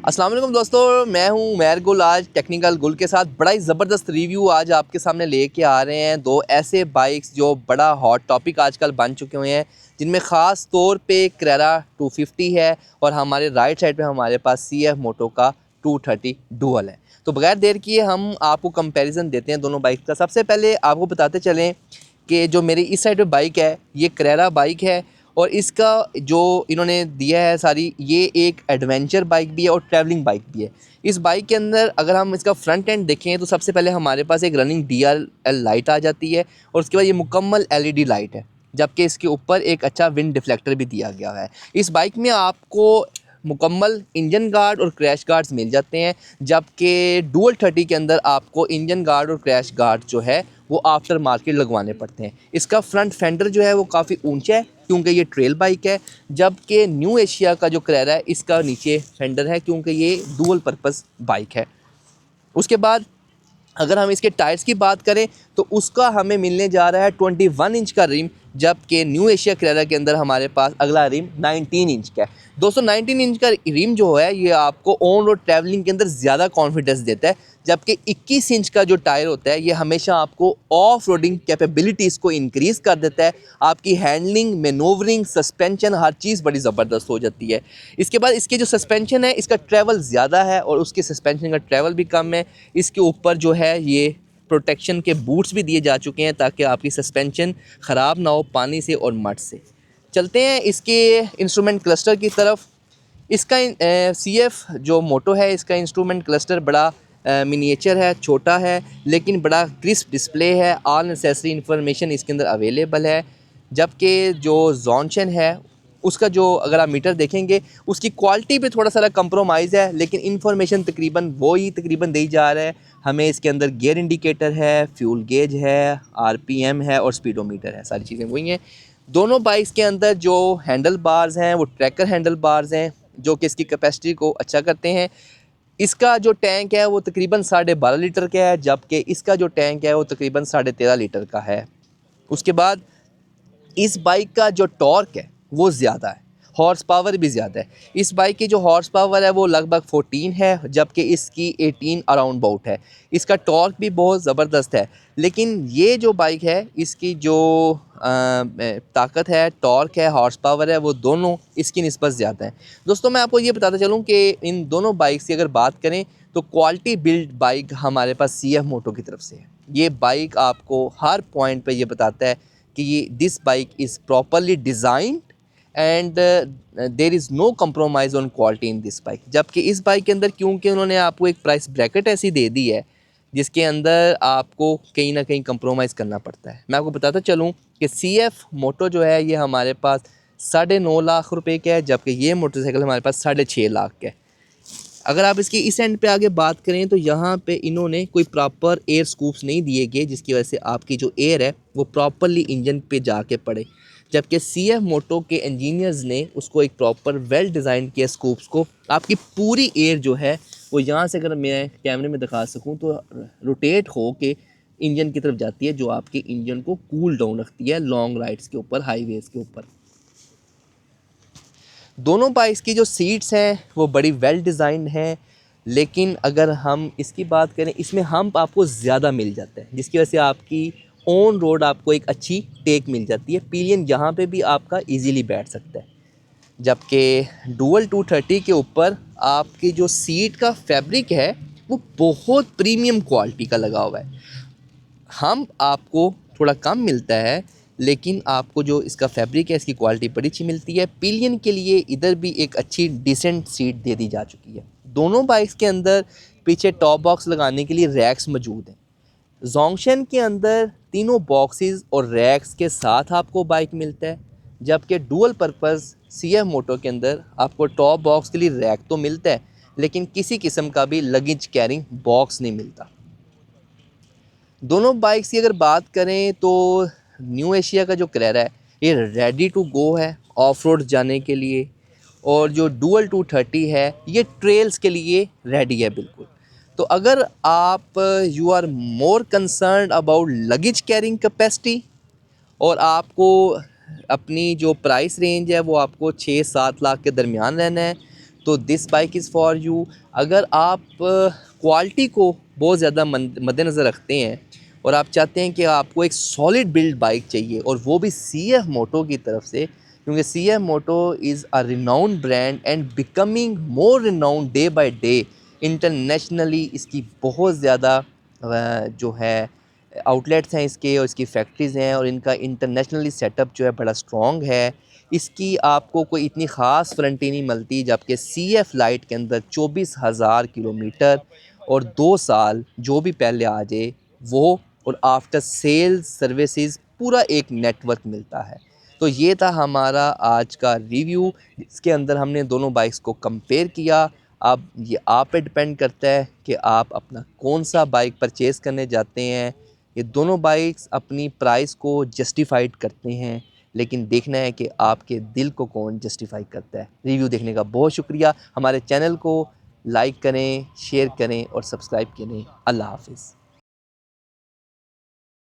अस्सलाम वालेकुम दोस्तों, मैं हूं उमैर गुल। आज टेक्निकल गुल के साथ बड़ा ही ज़बरदस्त रिव्यू आज आपके सामने लेके आ रहे हैं। दो ऐसे बाइक्स जो बड़ा हॉट टॉपिक आजकल बन चुके हुए हैं, जिनमें ख़ास तौर पे Carrera 250 है और हमारे राइट साइड पे हमारे पास CF मोटो का 230 डुअल है। तो बगैर देर किए हम आपको कंपैरिजन देते हैं दोनों बाइक का। सबसे पहले आपको बताते चलें कि जो मेरी इस साइड पे बाइक है ये Carrera बाइक है और इसका जो इन्होंने दिया है सारी, ये एक एडवेंचर बाइक भी है और ट्रैवलिंग बाइक भी है। इस बाइक के अंदर अगर हम इसका फ्रंट एंड देखें तो सबसे पहले हमारे पास एक रनिंग DRL लाइट आ जाती है और उसके बाद ये मुकम्मल LED लाइट है, जबकि इसके ऊपर एक अच्छा विंड डिफ्लेक्टर भी दिया गया है। इस बाइक में आपको मुकम्मल इंजन गार्ड और क्रैश गार्ड्स मिल जाते हैं, जबकि डुअल 30 के अंदर आपको इंजन गार्ड और क्रैश गार्ड जो है वो आफ्टर मार्केट लगवाने पड़ते हैं। इसका फ्रंट फेंडर जो है वो काफ़ी ऊंचा है क्योंकि ये ट्रेल बाइक है, जबकि न्यू एशिया का जो Carrera है इसका नीचे फेंडर है क्योंकि ये डुअल पर्पज़ बाइक है। उसके बाद अगर हम इसके टायर्स की बात करें तो उसका हमें मिलने जा रहा है 21 इंच का रिम, जबकि न्यू एशिया Carrera के अंदर हमारे पास अगला रिम 19 इंच का है। दोस्तों 19 इंच का रिम जो है ये आपको ऑन रोड ट्रैवलिंग के अंदर ज़्यादा कॉन्फिडेंस देता है, जबकि 21 इंच का जो टायर होता है ये हमेशा आपको ऑफ रोडिंग कैपेबिलिटीज़ को इंक्रीज़ कर देता है। आपकी हैंडलिंग, मैनोवरिंग, सस्पेंशन हर चीज़ बड़ी ज़बरदस्त हो जाती है। इसके बाद इसके जो सस्पेंशन है इसका ट्रैवल ज़्यादा है और उसके सस्पेंशन का ट्रैवल भी कम है। इसके ऊपर जो है ये प्रोटेक्शन के बूट्स भी दिए जा चुके हैं ताकि आपकी सस्पेंशन ख़राब ना हो पानी से और मड से। चलते हैं इसके इंस्ट्रूमेंट क्लस्टर की तरफ। इसका CF जो मोटो है इसका इंस्ट्रूमेंट क्लस्टर बड़ा मिनिएचर है, छोटा है, लेकिन बड़ा क्रिस्प डिस्प्ले है। ऑल नेसेसरी इन्फॉर्मेशन इसके अंदर अवेलेबल है। जबकि जो जॉनशन है उसका जो अगर आप मीटर देखेंगे उसकी क्वालिटी पे थोड़ा सा कंप्रोमाइज़ है, लेकिन इन्फॉर्मेशन तकरीबन दी जा रहा है। हमें इसके अंदर गियर इंडिकेटर है, फ्यूल गेज है, RPM है और स्पीडोमीटर है, सारी चीज़ें वही हैं। दोनों बाइक्स के अंदर जो हैंडल बार्स हैं वो ट्रैकर हैंडल बार्स हैं जो कि इसकी कैपेसिटी को अच्छा करते हैं। इसका जो टैंक है वो तकरीबन 12.5 लीटर का है, जबकि इसका जो टैंक है वो तकरीबन 13.5 लीटर का है। उसके बाद इस बाइक का जो टॉर्क है वो ज़्यादा है, हॉर्स पावर भी ज़्यादा है। इस बाइक की जो हॉर्स पावर है वो लगभग 14 है, जबकि इसकी 18 अराउंड बाउट है। इसका टॉर्क भी बहुत ज़बरदस्त है, लेकिन ये जो बाइक है इसकी जो ताकत है, टॉर्क है, हॉर्स पावर है, वो दोनों इसकी निस्बत ज़्यादा है। दोस्तों मैं आपको ये बताता चलूँ कि इन दोनों बाइक्स की अगर बात करें तो क्वालिटी बिल्ड बाइक हमारे पास CF मोटो की तरफ से है। ये बाइक आपको हर पॉइंट पे ये बताता है कि ये this bike is properly designed and there is no compromise on quality in this bike. जबकि इस बाइक के अंदर क्योंकि उन्होंने आपको एक प्राइस ब्रैकेट ऐसी दे दी है जिसके अंदर आपको कहीं ना कहीं कंप्रोमाइज़ करना पड़ता है। मैं आपको बताता चलूँ कि CF मोटो जो है ये हमारे पास 9.5 लाख रुपए का है, जबकि ये मोटरसाइकिल हमारे पास 6.5 लाख का है। अगर आप इसकी इस एंड पे आगे बात करें तो यहाँ पे इन्होंने कोई प्रॉपर एयर स्कूप्स नहीं दिए गए जिसकी वजह से आपकी जो एयर है वो प्रॉपरली इंजन पे जाके पड़े, जबकि CF मोटो के इंजीनियर्स ने उसको एक प्रॉपर वेल डिज़ाइन किया स्कूप्स को। आपकी पूरी एयर जो है वो यहाँ से अगर मैं कैमरे में दिखा सकूँ तो रोटेट हो के इंजन की तरफ जाती है, जो आपके इंजन को कूल डाउन रखती है लॉन्ग राइड्स के ऊपर, हाईवेज़ के ऊपर। दोनों बाइक्स की जो सीट्स हैं वो बड़ी वेल डिज़ाइंड हैं, लेकिन अगर हम इसकी बात करें इसमें हम आपको ज़्यादा मिल जाता है, जिसकी वजह से आपकी ऑन रोड आपको एक अच्छी टेक मिल जाती है। पिलियन यहाँ पे भी आपका इजीली बैठ सकता है, जबकि डुअल 230 के ऊपर आपकी जो सीट का फैब्रिक है वो बहुत प्रीमियम क्वालिटी का लगा हुआ है। हम आपको थोड़ा कम मिलता है, लेकिन आपको जो इसका फैब्रिक है इसकी क्वालिटी बड़ी अच्छी मिलती है। पिलियन के लिए इधर भी एक अच्छी डिसेंट सीट दे दी जा चुकी है। दोनों बाइक्स के अंदर पीछे टॉप बॉक्स लगाने के लिए रैक्स मौजूद हैं। जोंक्शन के अंदर तीनों बॉक्सेस और रैक्स के साथ आपको बाइक मिलता है, जबकि डुअल पर्पज़ CF मोटो के अंदर आपको टॉप बॉक्स के लिए रैक तो मिलता है, लेकिन किसी किस्म का भी लगेज कैरिंग बॉक्स नहीं मिलता। दोनों बाइक्स की अगर बात करें तो न्यू एशिया का जो Carrera है ये रेडी टू गो है ऑफ रोड जाने के लिए, और जो डुअल 230 है ये ट्रेल्स के लिए रेडी है बिल्कुल। तो अगर आप you are more concern about luggage carrying capacity और आपको अपनी जो प्राइस रेंज है वो आपको 6-7 लाख के दरमियान रहना है, तो this bike is for you. अगर आप क्वालिटी को बहुत ज़्यादा मद्देनज़र रखते हैं और आप चाहते हैं कि आपको एक सॉलिड बिल्ड बाइक चाहिए और वो भी CF मोटो की तरफ से, क्योंकि CF Moto is a renowned brand and becoming more renowned day by day internationally. इसकी बहुत ज़्यादा जो है आउटलेट्स हैं इसके और इसकी फैक्ट्रीज़ हैं और इनका इंटरनेशनली सेटअप जो है बड़ा स्ट्रॉन्ग है। इसकी आपको कोई इतनी ख़ास वारंटी नहीं मिलती, जबकि CF लाइट के अंदर 24,000 किलोमीटर और 2 साल जो भी पहले आ जाए वो, और आफ्टर सेल्स सर्विसेज पूरा एक नेटवर्क मिलता है। तो ये था हमारा आज का रिव्यू, इसके अंदर हमने दोनों बाइक्स को कंपेयर किया। अब ये आप पे डिपेंड करता है कि आप अपना कौन सा बाइक परचेज़ करने जाते हैं। ये दोनों बाइक्स अपनी प्राइस को जस्टिफाइड करते हैं, लेकिन देखना है कि आपके दिल को कौन जस्टिफाई करता है। रिव्यू देखने का बहुत शुक्रिया। हमारे चैनल को लाइक करें, शेयर करें और सब्सक्राइब करें। अल्लाह हाफ़िज़।